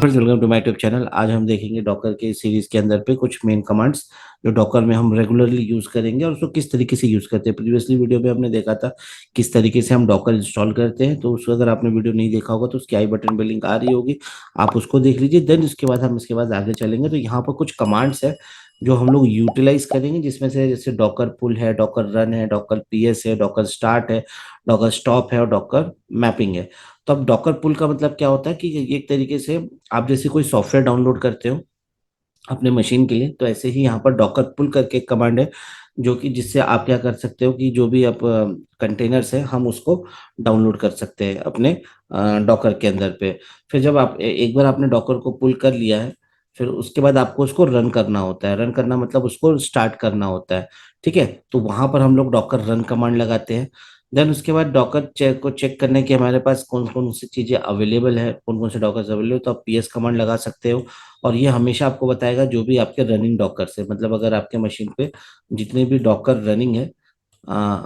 Friends, welcome to my YouTube channel. आज हम देखेंगे डॉकर के सीरीज के अंदर पे कुछ मेन कमांड्स जो डॉकर में हम रेगुलरली यूज करेंगे और उसको किस तरीके से यूज करते हैं। प्रीवियसली वीडियो में हमने देखा था किस तरीके से हम डॉकर इंस्टॉल करते हैं, तो उसको अगर आपने वीडियो नहीं देखा होगा तो उसकी आई बटन पे लिंक आ रही होगी, आप उसको देख लीजिए। देन उसके बाद हम इसके बाद आगे चलेंगे। तो यहाँ पर कुछ कमांड्स है जो हम लोग यूटिलाइज करेंगे, जिसमें से जैसे डॉकर पुल है, डॉकर रन है, डॉकर पीएस है, डॉकर स्टार्ट है, डॉकर स्टॉप है और डॉकर मैपिंग है। तो अब डॉकर पुल का मतलब क्या होता है कि ये एक तरीके से आप जैसे कोई सॉफ्टवेयर डाउनलोड करते हो अपने मशीन के लिए, तो ऐसे ही यहाँ पर डॉकर पुल करके एक कमांड है जो कि जिससे आप क्या कर सकते हो कि जो भी आप कंटेनर्स है हम उसको डाउनलोड कर सकते हैं अपने डॉकर के अंदर पे। फिर जब आप एक बार आपने डॉकर को पुल कर लिया है, फिर उसके बाद आपको उसको रन करना होता है। रन करना मतलब उसको स्टार्ट करना होता है। ठीक है, तो वहां पर हम लोग डॉकर रन कमांड लगाते हैं। देन उसके बाद डॉकर चेक को चेक करने के हमारे पास कौन कौन सी चीजें अवेलेबल है, कौन कौन से डॉकर अवेलेबल है, तो आप पीएस कमांड लगा सकते हो। और ये हमेशा आपको बताएगा जो भी आपके रनिंग डॉकर से, मतलब अगर आपके मशीन पे जितने भी डॉकर रनिंग है, आ,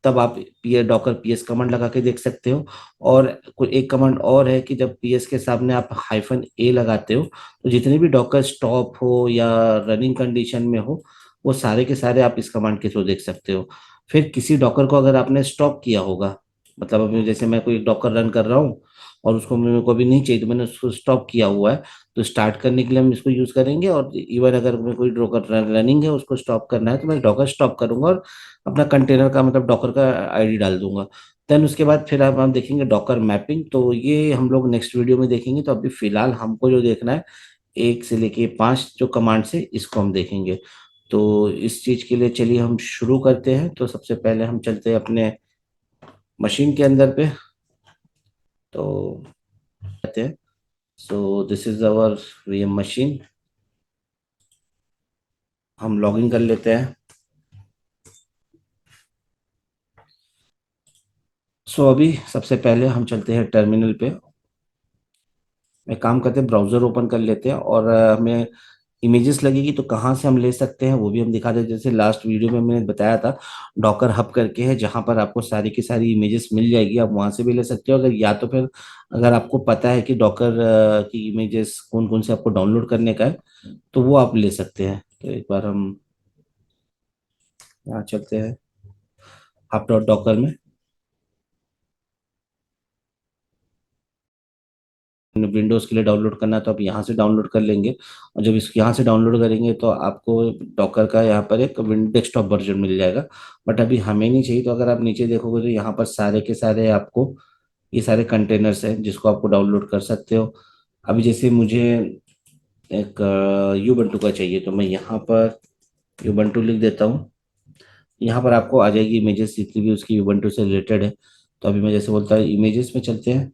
तब आप पी डॉकर पीएस कमांड लगा के देख सकते हो। और कोई एक कमांड और है कि जब पीएस के सामने आप हाइफन ए लगाते हो तो जितने भी डॉकर स्टॉप हो या रनिंग कंडीशन में हो, वो सारे के सारे आप इस कमांड के थ्रू देख सकते हो। फिर किसी डॉकर को अगर आपने स्टॉप किया होगा, मतलब अभी जैसे मैं कोई डॉकर रन कर रहा हूँ और उसको मेरे को अभी नहीं चाहिए तो मैंने उसको स्टॉप किया हुआ है, तो स्टार्ट करने के लिए हम इसको यूज करेंगे। और इवन अगर मैं कोई डॉकर रनिंग है उसको स्टॉप करना है तो मैं डॉकर स्टॉप करूंगा और अपना कंटेनर का मतलब डॉकर का आईडी डाल दूंगा। देन उसके बाद फिर आप हम देखेंगे डॉकर मैपिंग, तो ये हम लोग नेक्स्ट वीडियो में देखेंगे। तो अभी फिलहाल हमको जो देखना है 1 से लेके 5 जो कमांड्स है इसको हम देखेंगे। तो इस चीज के लिए चलिए हम शुरू करते हैं। तो सबसे पहले हम चलते हैं अपने मशीन के अंदर पे। तो कहते हैं, so this is our VM machine. हम लॉगिन कर लेते हैं। सो अभी सबसे पहले हम चलते हैं टर्मिनल पे। एक काम करते हैं, ब्राउजर ओपन कर लेते हैं और हमें इमेजेस लगेगी तो कहाँ से हम ले सकते हैं वो भी हम दिखा देते हैं। जैसे लास्ट वीडियो में मैंने बताया था, डॉकर हब करके है जहाँ पर आपको सारी की सारी इमेजेस मिल जाएगी, आप वहां से भी ले सकते हो। अगर या तो फिर अगर आपको पता है कि डॉकर की इमेजेस कौन कौन से आपको डाउनलोड करने का है तो वो आप ले सकते हैं। तो एक बार हम यहाँ चलते हैं हब डॉट डॉकर में। विंडोज के लिए डाउनलोड करना है तो आप यहाँ से डाउनलोड कर लेंगे। और जब इस यहाँ से डाउनलोड करेंगे तो आपको डॉकर का यहाँ पर एक डेस्कटॉप वर्जन मिल जाएगा। बट अभी हमें नहीं चाहिए, तो अगर आप नीचे देखोगे तो यहाँ पर सारे के सारे आपको ये सारे कंटेनर्स हैं जिसको आपको डाउनलोड कर सकते हो। अभी जैसे मुझे एक यूबंटू का चाहिए तो मैं यहाँ पर यूबंटू लिख देता हूँ। यहाँ पर आपको आ जाएगी इमेजेस जितनी भी उसकी यूबंटू से रिलेटेड है। तो अभी मैं जैसे बोलता हूँ इमेजेस में चलते हैं।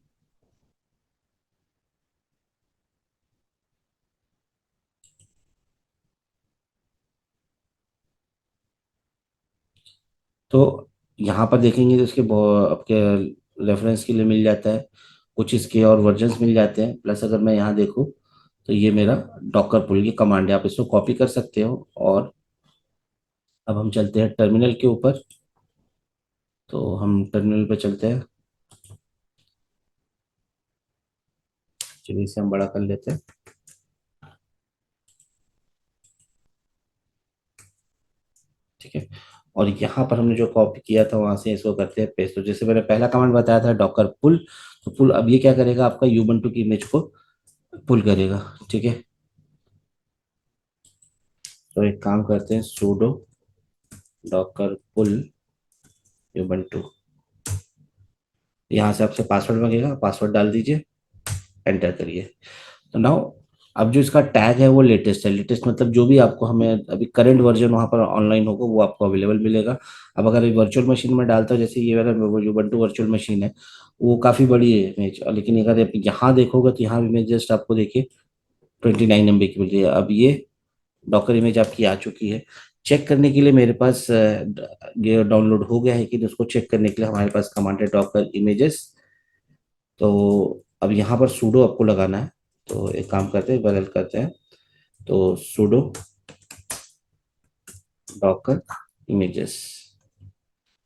तो यहाँ पर देखेंगे तो इसके आपके रेफरेंस के लिए मिल जाता है, कुछ इसके और वर्जन्स मिल जाते हैं। प्लस अगर मैं यहाँ देखूँ तो ये मेरा डॉकर पुल की कमांड है, आप इसको कॉपी कर सकते हो। और अब हम चलते हैं टर्मिनल के ऊपर। तो हम टर्मिनल पे चलते हैं। चलिए इसे हम बड़ा कर लेते हैं। ठीक है, और यहाँ पर हमने जो कॉपी किया था वहां से इसको करते हैं पेस्ट। तो जैसे मैंने पहला कमांड बताया था डॉकर पुल, तो पुल अब ये क्या करेगा, आपका यूबंटू की इमेज को पुल करेगा। ठीक है, तो एक काम करते हैं, सूडो डॉकर पुल यूबंटू। यहाँ से आपसे पासवर्ड मांगेगा, पासवर्ड डाल दीजिए, एंटर करिए। तो नाउ अब जो इसका टैग है वो लेटेस्ट है। लेटेस्ट मतलब जो भी आपको हमें अभी करंट वर्जन वहाँ पर ऑनलाइन होगा वो आपको अवेलेबल मिलेगा। अब अगर वर्चुअल मशीन में डालता हूँ, जैसे ये वाला जो बंटू वर्चुअल मशीन है वो काफ़ी बड़ी है इमेज, लेकिन अगर आप यहाँ देखोगे तो यहाँ इमेज जस्ट आपको देखिए 29 MB की मिल रही है। अब ये डॉकर इमेज आपकी आ चुकी है। चेक करने के लिए मेरे पास ये डाउनलोड हो गया है कि उसको चेक करने के लिए हमारे पास कमांड है डॉकर इमेजेस। तो अब यहाँ पर सूडो आपको लगाना है। तो एक काम करते हैं, बदल करते हैं। तो सूडो डॉकर इमेजेस,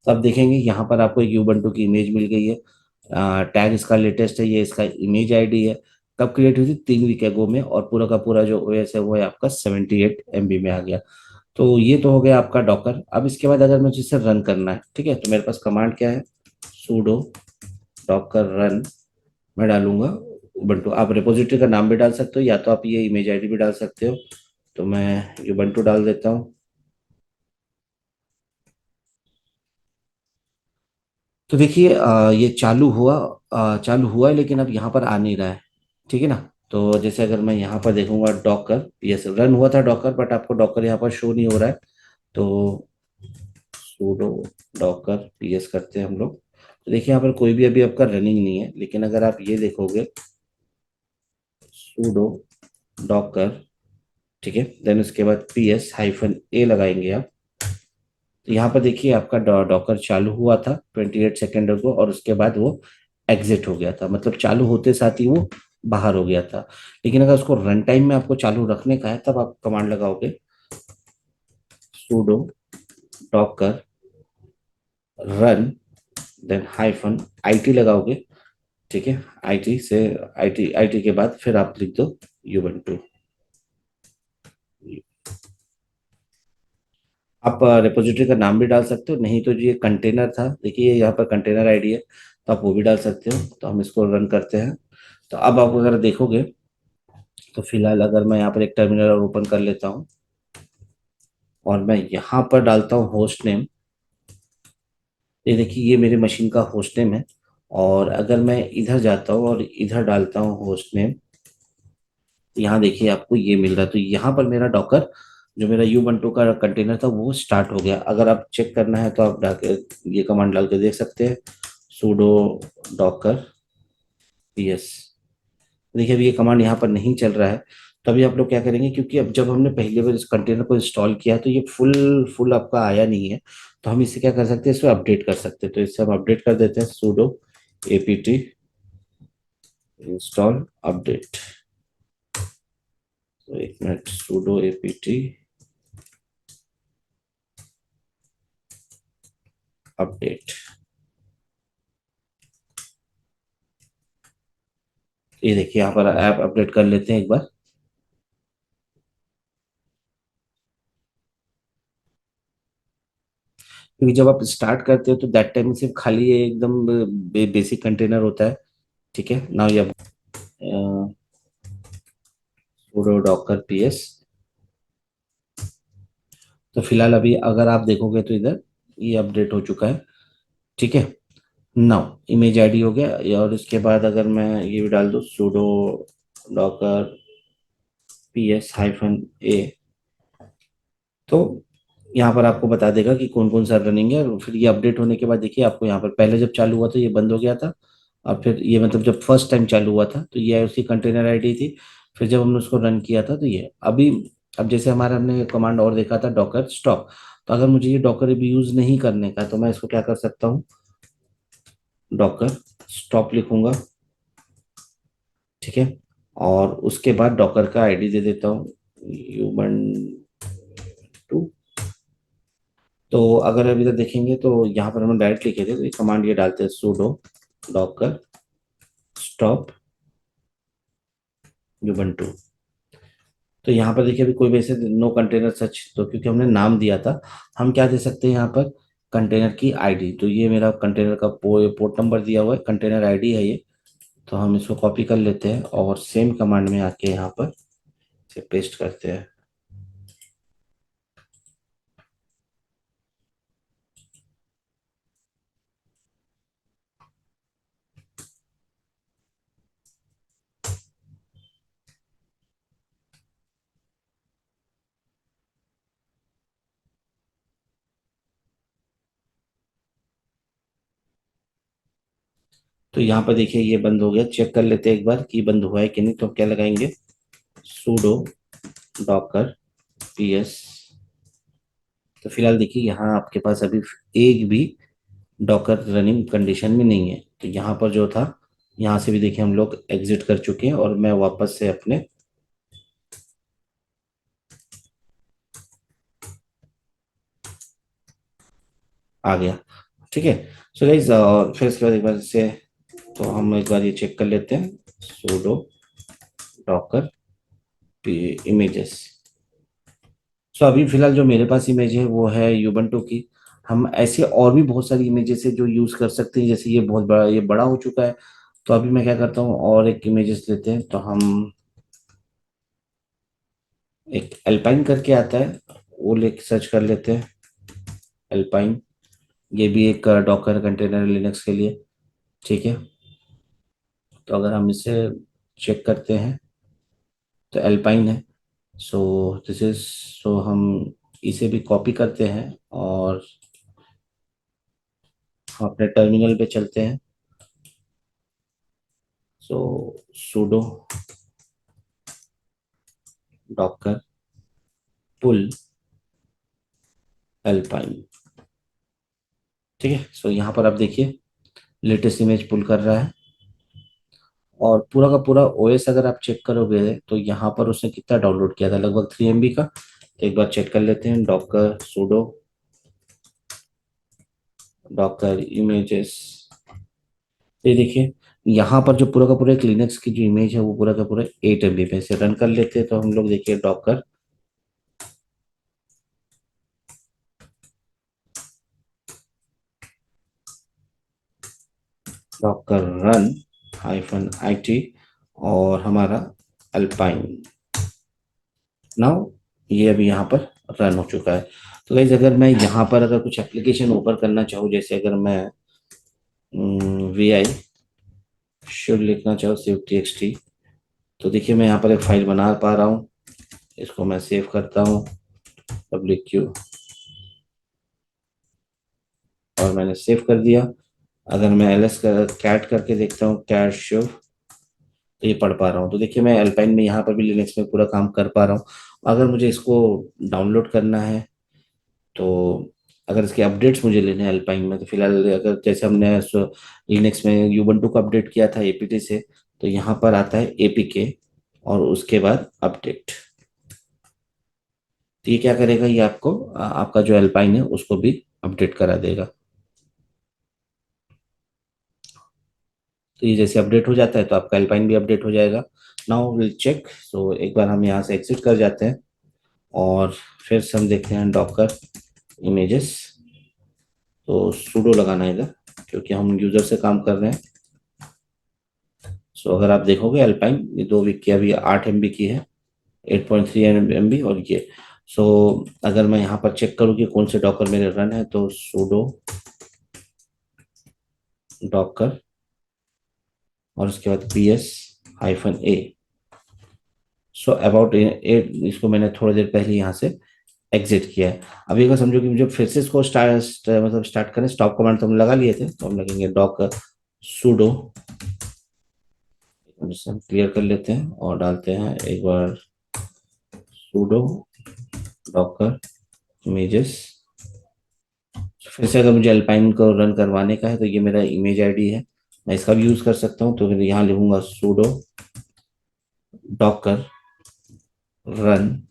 तब देखेंगे यहाँ पर आपको एक यूबंटू की इमेज मिल गई है। टैग इसका लेटेस्ट है, ये इसका इमेज आईडी है। कब क्रिएट हुई थी? 3 वीक एगो में, और पूरा का पूरा जो ओएस है वो है आपका 78 MB में आ गया। तो ये तो हो गया आपका डॉकर। अब इसके बाद अगर मुझे इसे रन करना है, ठीक है, तो मेरे पास कमांड क्या है? sudo Docker run. मैं डालूंगा उबंटू। आप रिपोजिटरी का नाम भी डाल सकते हो, या तो आप ये इमेज आईडी भी डाल सकते हो। तो मैं उबंटू डाल देता हूँ। तो देखिए ये चालू हुआ है, लेकिन अब यहाँ पर आ नहीं रहा है। ठीक है ना? तो जैसे अगर मैं यहाँ पर देखूंगा डॉकर, यस रन हुआ था डॉकर, बट आपको डॉकर यहाँ पर शो नहीं हो रहा है। तो सूडो डॉकर पीएस करते हैं हम लोग। तो देखिए यहाँ पर कोई भी अभी आपका रनिंग नहीं है, लेकिन अगर आप ये देखोगे सूडो डॉकर, ठीक है, देन उसके बाद PS-A लगाएंगे आप। तो यहाँ पर देखिए आपका डॉकर चालू हुआ था 28 सेकेंड को, और उसके बाद वो एग्जिट हो गया था, मतलब चालू होते साथ ही वो बाहर हो गया था। लेकिन अगर उसको रन टाइम में आपको चालू रखने का है, तब आप कमांड लगाओगे sudo docker run, then -IT लगाओगे। ठीक है, आईटी से, आईटी के बाद फिर आप लिख दो ubuntu। आप रिपोजिटरी का नाम भी डाल सकते हो, नहीं तो ये कंटेनर था, देखिए यहाँ पर कंटेनर आईडी है, तो आप वो भी डाल सकते हो। तो हम इसको रन करते हैं। तो अब आप अगर देखोगे, तो फिलहाल अगर मैं यहाँ पर एक टर्मिनल और ओपन कर लेता हूँ, और मैं यहाँ पर डालता हूँ होस्ट नेम। ये देखिए ये मेरे मशीन का होस्ट नेम है। और अगर मैं इधर जाता हूँ और इधर डालता हूँ होस्ट नेम, यहाँ देखिए आपको ये मिल रहा है। तो यहाँ पर मेरा डॉकर, जो मेरा ubuntu का कंटेनर था, वो स्टार्ट हो गया। अगर आप चेक करना है तो आप डाल के ये कमांड डाल के देख सकते हैं sudo docker ps। देखिए अभी ये कमांड यहाँ पर नहीं चल रहा है। तो अभी आप लोग क्या करेंगे, क्योंकि अब जब हमने पहली बार इस कंटेनर को इंस्टॉल किया तो ये फुल फुल आपका आया नहीं है। तो हम इसे क्या कर सकते हैं, इसको अपडेट कर सकते हैं। तो इससे हम अपडेट कर देते हैं sudo apt install update। तो एक मिनट, sudo apt अपडेट। ये देखिए यहाँ पर ऐप अपडेट कर लेते हैं एक बार। क्योंकि जब आप स्टार्ट करते हो तो दैट टाइम सिर्फ खाली ये एकदम बेसिक कंटेनर होता है। ठीक है ना? ये sudo docker ps। तो फिलहाल अभी अगर आप देखोगे तो इधर ये अपडेट हो चुका है। ठीक है, नाउ इमेज आईडी हो गया। और इसके बाद अगर मैं ये भी डाल दूँ sudo docker ps-a, तो यहाँ पर आपको बता देगा कि कौन कौन सा रनिंग है। और फिर ये अपडेट होने के बाद देखिए आपको यहाँ पर पहले जब चालू हुआ तो ये बंद हो गया था। और फिर ये मतलब जब फर्स्ट टाइम चालू हुआ था तो ये उसकी कंटेनर आईडी थी। फिर जब हमने उसको रन किया था तो ये अभी, अब जैसे हमारा हमने कमांड और देखा था डॉकर स्टॉप। तो अगर मुझे ये डॉकर अभी यूज नहीं करने का, तो मैं इसको क्या कर सकता हूँ, डॉकर स्टॉप लिखूंगा। ठीक है, और उसके बाद डॉकर का आईडी दे देता हूँ ह्यूमन टू। तो अगर अभी तक देखेंगे तो यहाँ पर हम डायरेक्ट लिखे थे, तो ये कमांड ये डालते हैं sudo docker stop ubuntu। तो यहाँ पर देखिए अभी कोई वैसे नो कंटेनर सच, तो क्योंकि हमने नाम दिया था, हम क्या दे सकते हैं यहाँ पर, कंटेनर की आईडी। तो ये मेरा कंटेनर का पोर्ट नंबर दिया हुआ है, कंटेनर आईडी है ये। तो हम इसको कॉपी कर लेते हैं और सेम कमांड में आके यहाँ पर इसे पेस्ट करते हैं। तो यहाँ पर देखिए ये बंद हो गया। चेक कर लेते हैं एक बार कि बंद हुआ है कि नहीं। तो हम क्या लगाएंगे, sudo docker ps। तो फिलहाल देखिए यहाँ आपके पास अभी एक भी डॉकर रनिंग कंडीशन में नहीं है। तो यहाँ पर जो था, यहाँ से भी देखिए हम लोग एग्जिट कर चुके हैं, और मैं वापस से अपने आ गया। ठीक है, सो गाइज, और फिर इसके बाद एक बार से, तो हम एक बार ये चेक कर लेते हैं sudo डॉकर इमेजेस। सो अभी फिलहाल जो मेरे पास इमेज है वो है यूबंटू की। हम ऐसे और भी बहुत सारी इमेजेस है जो यूज कर सकते हैं, जैसे ये बहुत बड़ा, ये बड़ा हो चुका है। तो अभी मैं क्या करता हूँ, और एक इमेजेस लेते हैं, तो हम एक एल्पाइन करके आता है, वो लेके सर्च कर लेते हैं। एल्पाइन, ये भी एक डॉकर कंटेनर लिनक्स के लिए, ठीक है। तो अगर हम इसे चेक करते हैं तो एल्पाइन है। सो दिस इज, सो हम इसे भी कॉपी करते हैं और हम अपने टर्मिनल पे चलते हैं। सो sudo डॉकर पुल एल्पाइन, ठीक है। सो यहाँ पर आप देखिए लेटेस्ट इमेज पुल कर रहा है, और पूरा का पूरा ओएस अगर आप चेक करोगे तो यहाँ पर उसने कितना डाउनलोड किया था, लगभग 3 MB का। तो एक बार चेक कर लेते हैं, डॉकर sudo डॉकर इमेजेस। ये देखिए यहाँ पर जो पूरा का पूरा एक लिनक्स की जो इमेज है वो पूरा का पूरा 8 MB पे से रन कर लेते हैं। तो हम लोग देखिए डॉकर रन -IT, और हमारा अल्पाइन नाउ, ये अभी यहाँ पर रन हो चुका है। तो गाइस अगर मैं यहाँ पर अगर कुछ एप्लीकेशन ओपन करना चाहूँ, जैसे अगर मैं VI शुड लिखना चाहूँ सेव TXT, तो देखिए मैं यहाँ पर एक फाइल बना पा रहा हूँ। इसको मैं सेव करता हूँ, पब्लिक क्यू, और मैंने सेव कर दिया। अगर मैं एलएस कैट करके देखता हूँ, कैट शो, तो ये पढ़ पा रहा हूँ। तो देखिए मैं अल्पाइन में यहाँ पर भी लिनक्स में पूरा काम कर पा रहा हूँ। अगर मुझे इसको डाउनलोड करना है, तो अगर इसके अपडेट्स मुझे लेने हैं अल्पाइन में, तो फिलहाल अगर जैसे हमने लिनक्स में यूबंटू को अपडेट किया था एपीटी से, तो यहाँ पर आता है एपीके और उसके बाद अपडेट। तो ये क्या करेगा, ये आपको आपका जो अल्पाइन है उसको भी अपडेट करा देगा। तो ये जैसे अपडेट हो जाता है तो आपका अल्पाइन भी अपडेट हो जाएगा। Now will check. सो एक बार हम यहाँ से एग्जिट कर जाते हैं और फिर से हम देखते हैं डॉकर इमेजेस। तो sudo लगाना है इधर, क्योंकि हम यूजर से काम कर रहे हैं। सो अगर आप देखोगे अल्पाइन ये 2 वीक की, अभी 8 MB की है, 8.3 MB, और ये सो अगर मैं यहाँ पर चेक करूँ कि कौन से डॉकर मेरे रन है, तो sudo डॉकर और उसके बाद PS-A। सो अबाउट एट, इसको मैंने थोड़ी देर पहले यहाँ से एग्जिट किया है। अभी अगर समझो कि मुझे फिर से इसको मतलब स्टार्ट करें, स्टॉप कमांड तो हम लगा लिए थे, तो हम लगेंगे डॉकर sudo, जिसे हम क्लियर कर लेते हैं और डालते हैं एक बार sudo डॉकर इमेजेस। फिर से अगर मुझे अल्पाइन को रन करवाने का है, तो ये मेरा इमेज आईडी है, मैं इसका भी यूज कर सकता हूँ। तो फिर यहाँ लिखूंगा sudo डॉकर रन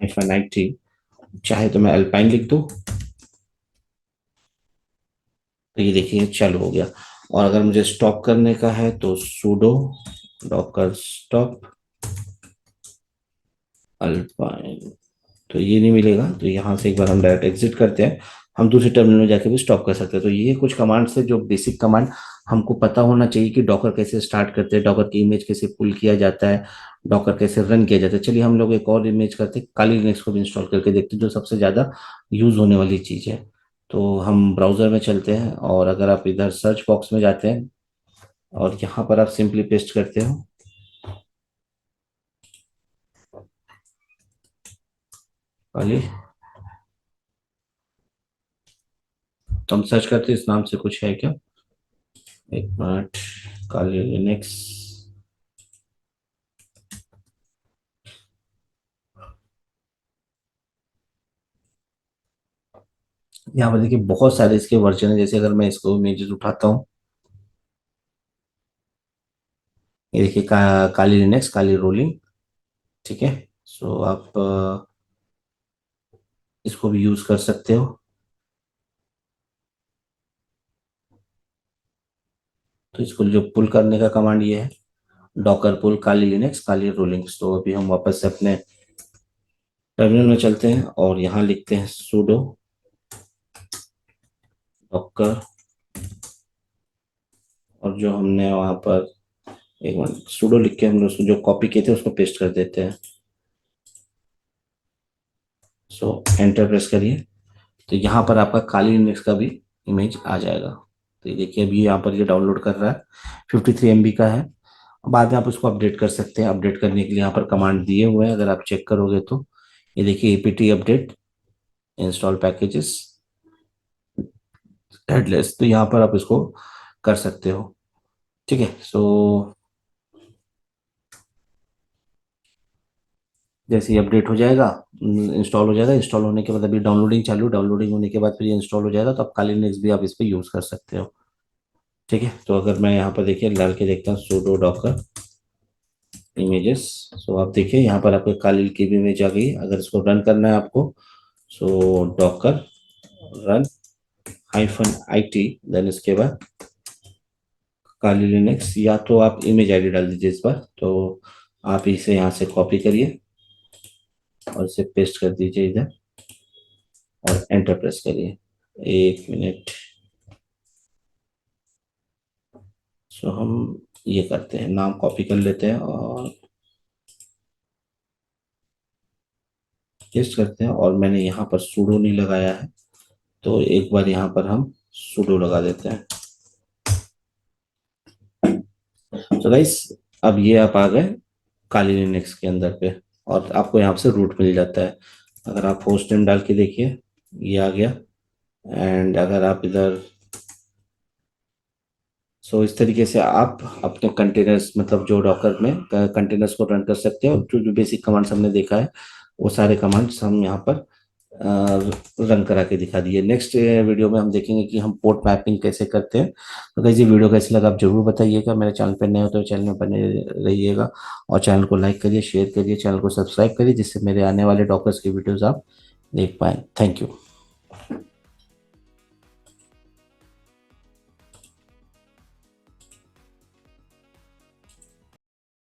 -IT, चाहे तो मैं अल्पाइन लिख दूँ। तो ये देखिए चालू हो गया। और अगर मुझे स्टॉप करने का है तो sudo डॉकर स्टॉप अल्पाइन, तो ये नहीं मिलेगा। तो यहाँ से एक बार हम डायरेक्ट एग्जिट करते हैं, हम दूसरे टर्मिनल में जाके भी स्टॉप कर सकते हैं। तो ये कुछ कमांड्स है जो बेसिक कमांड हमको पता होना चाहिए कि डॉकर कैसे स्टार्ट करते हैं, डॉकर की इमेज कैसे पुल किया जाता है, डॉकर कैसे रन किया जाता है। चलिए हम लोग एक और इमेज करते हैं, काली लिनक्स को भी इंस्टॉल करके देखते हैं, जो सबसे ज़्यादा यूज होने वाली चीज़ है। तो हम ब्राउजर में चलते हैं, और अगर आप इधर सर्च बॉक्स में जाते हैं और यहाँ पर आप सिंपली पेस्ट करते हो काली, तो हम सर्च करते हैं इस नाम से कुछ है क्या, एक मिनट, काली लिनक्स। यहाँ पर देखिए बहुत सारे इसके वर्जन है, जैसे अगर मैं इसको इमेजेस उठाता हूँ, ये देखिए काली लिनक्स, काली रोलिंग, ठीक है। सो आप इसको भी यूज कर सकते हो। तो इसको जो पुल करने का कमांड ये है, डॉकर पुल काली लिनक्स काली रोलिंग्स। तो अभी हम वापस से अपने टर्मिनल में चलते हैं और यहाँ लिखते हैं sudo डॉकर, और जो हमने वहाँ पर एक मिनट sudo लिख के हम लोग उसको जो कॉपी किए थे उसको पेस्ट कर देते हैं। सो एंटर प्रेस करिए, तो यहाँ पर आपका काली लिनक्स का भी इमेज आ जाएगा। तो ये देखिए अभी यहाँ पर ये डाउनलोड कर रहा है, 53 MB का है। बाद में आप उसको अपडेट कर सकते हैं। अपडेट करने के लिए यहाँ पर कमांड दिए हुए हैं, अगर आप चेक करोगे तो ये देखिए apt update install packages headless, तो यहाँ पर आप इसको कर सकते हो। ठीक है, सो जैसे ही अपडेट हो जाएगा, इंस्टॉल हो जाएगा, इंस्टॉल होने के बाद अभी डाउनलोडिंग चालू, डाउनलोडिंग होने के बाद फिर ये इंस्टॉल हो जाएगा, तो आप काली लिनक्स भी आप इस पर यूज़ कर सकते हो। ठीक है, तो अगर मैं यहाँ पर देखिए डाल के देखता हूँ sudo docker images, सो आप देखिए यहाँ पर आपको काली की भी इमेज आ गई। अगर इसको रन करना है आपको, सो डॉकर रन -it, देन इसके बाद काली लिनक्स, या तो आप इमेज आईडी डाल दीजिए इस बार। तो आप इसे यहाँ से कॉपी करिए और इसे पेस्ट कर दीजिए इधर और एंटर प्रेस करिए। एक मिनट, सो हम ये करते हैं, नाम कॉपी कर लेते हैं और पेस्ट करते हैं, और मैंने यहाँ पर sudo नहीं लगाया है, तो एक बार यहाँ पर हम sudo लगा देते हैं। तो गाइस अब ये आप आ गए काली लिनक्स के अंदर पे, और आपको यहाँ से रूट मिल जाता है। अगर आप होस्ट नेम डाल के देखिए, ये आ गया। एंड अगर आप इधर, सो इस तरीके से आप अपने कंटेनर्स, मतलब जो डॉकर में कंटेनर्स को रन कर सकते हो। जो जो बेसिक कमांड्स हमने देखा है वो सारे कमांड्स हम यहाँ पर रन करा के दिखा दिए। नेक्स्ट वीडियो में हम देखेंगे कि हम पोर्ट मैपिंग कैसे करते हैं। तो गाइस ये वीडियो कैसे लगा आप जरूर बताइएगा। मेरे चैनल पर नए हो तो चैनल में बने रहिएगा, और चैनल को लाइक करिए, शेयर करिए, चैनल को सब्सक्राइब करिए, जिससे मेरे आने वाले डॉकर्स की वीडियोज़ आप देख पाएँ। Thank you.